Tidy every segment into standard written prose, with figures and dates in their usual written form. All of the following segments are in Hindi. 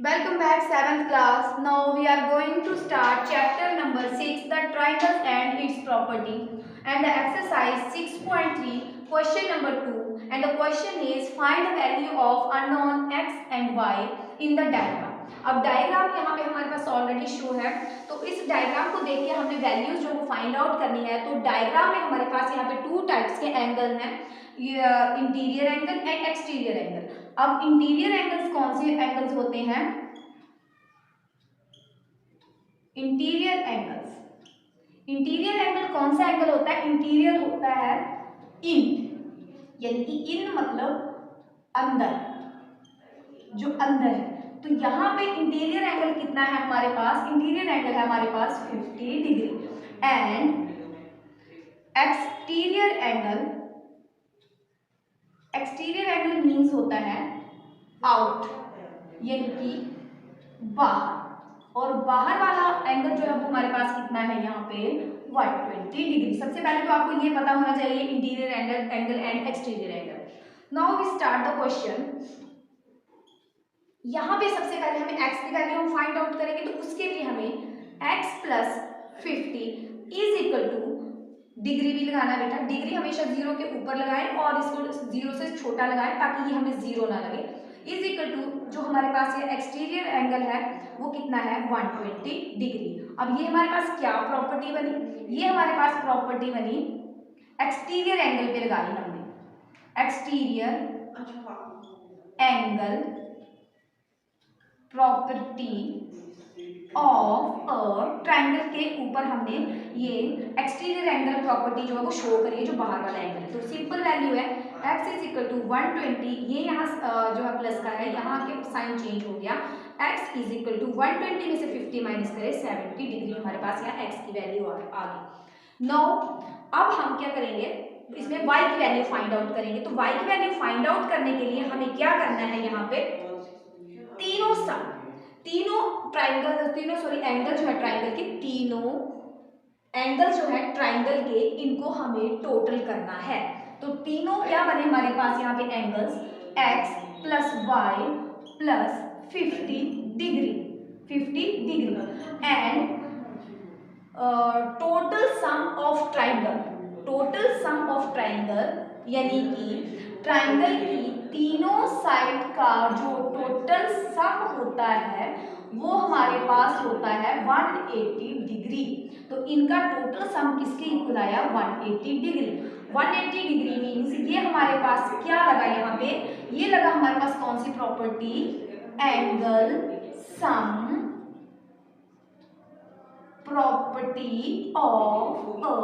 Welcome back 7th class. Now we are going to start chapter number 6, the triangle and its property, and the exercise 6.3 question number 2, and the question is find the value of unknown x and y in the diagram. अब डायग्राम यहाँ पे हमारे पास ऑलरेडी शो है, तो इस डायग्राम को देख के हमने वैल्यूज जो फाइंड आउट करनी है। तो डायग्राम में हमारे पास यहाँ पे टू टाइप्स के एंगल हैं, interior angle and exterior angle. अब इंटीरियर एंगल्स कौन से एंगल्स होते हैं? इंटीरियर एंगल कौन सा एंगल होता है? इंटीरियर होता है इन, यानी कि इन मतलब अंदर, जो अंदर है। तो यहाँ पे इंटीरियर एंगल कितना है हमारे पास? इंटीरियर एंगल है हमारे पास 50 degree and exterior angle means होता है आउट, यानी कि बाहर। और बाहर वाला एंगल जो है वो हमारे पास कितना है यहाँ पे? 120 डिग्री। सबसे पहले तो आपको ये पता होना चाहिए interior angle and exterior angle. Now we start the question. यहाँ पे सबसे पहले हमें x की वैल्यू हम फाइंड आउट करेंगे, तो उसके लिए हमें x plus 50 is equal to, degree भी लगाना बेटा, डिग्री हमेशा जीरो के ऊपर लगाएं और इसको जीरो से छोटा लगाएं ताकि ये हमें जीरो ना लगे। इज इक्वल टू जो हमारे पास ये एक्सटीरियर एंगल है वो कितना है? 120 डिग्री। अब ये हमारे पास क्या प्रॉपर्टी बनी? ये हमारे पास प्रॉपर्टी बनी एक्सटीरियर एंगल पे लगाई हमने, exterior angle property of a triangle के ऊपर हमने ये एक्सटीरियर एंगल प्रॉपर्टी जो है वो शो करी है, जो बाहर वाला एंगल है। तो सिंपल वैल्यू है x इज इक्वल टू 120, ये यहाँ जो है प्लस का है, यहाँ के साइन चेंज हो गया। x इज इक्वल टू 120 में से 50 माइनस करें 70 डिग्री, हमारे पास यहाँ x की वैल्यू आ गई। नो अब हम क्या करेंगे? इसमें y की वैल्यू फाइंड आउट करेंगे। तो y की वैल्यू फाइंड आउट करने के लिए हमें क्या करना है? यहाँ पे एंगल जो है ट्राइंगल के, तीनों एंगल जो है ट्राइंगल के, इनको हमें टोटल करना है। तो तीनों क्या बने हमारे पास यहाँ पे angles? x plus Y plus 50 degree and total sum of triangle, यानी कि ट्राइंगल की तीनों साइड का जो टोटल सम होता है वो हमारे पास होता है 180 डिग्री। तो इनका टोटल सम किसके इक्वल आया? 180 डिग्री। 180 डिग्री मीन्स ये हमारे पास क्या लगा यहाँ पे? ये लगा हमारे पास कौन सी property? Angle sum property of a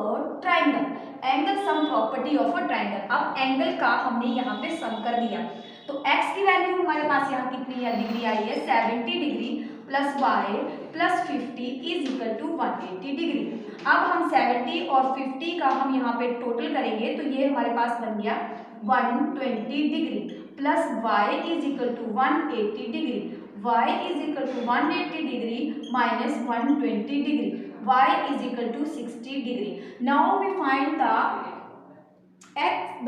triangle, angle sum property of a triangle. अब एंगल का हमने यहाँ पे सम कर दिया, तो x की वैल्यू हमारे पास यहाँ कितनी है? डिग्री आई है 70 degree plus y plus 50 is equal to 180 degree. अब हम 70 और 50 का हम यहाँ पे टोटल करेंगे, तो ये हमारे पास बन गया 120 degree plus y is equal to 180 degree, y is equal to 180 degree minus 120 degree, y is equal to 60 degree. Now we find the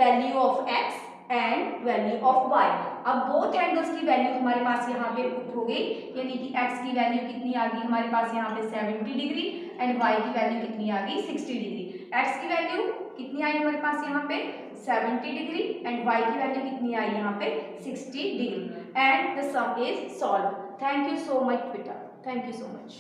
value of x and value of y. अब बोथ एंगल्स की वैल्यू हमारे पास यहाँ पे पुट हो गई, यानी कि x की वैल्यू कितनी आ गई हमारे पास यहाँ पे 70 डिग्री एंड y की वैल्यू कितनी आ गई? 60 डिग्री। x की वैल्यू कितनी आई हमारे पास यहाँ पे? 70 डिग्री एंड y की वैल्यू कितनी आई यहाँ पे? 60 degree and the some is solve. Thank you so much बेटा, थैंक यू सो मच।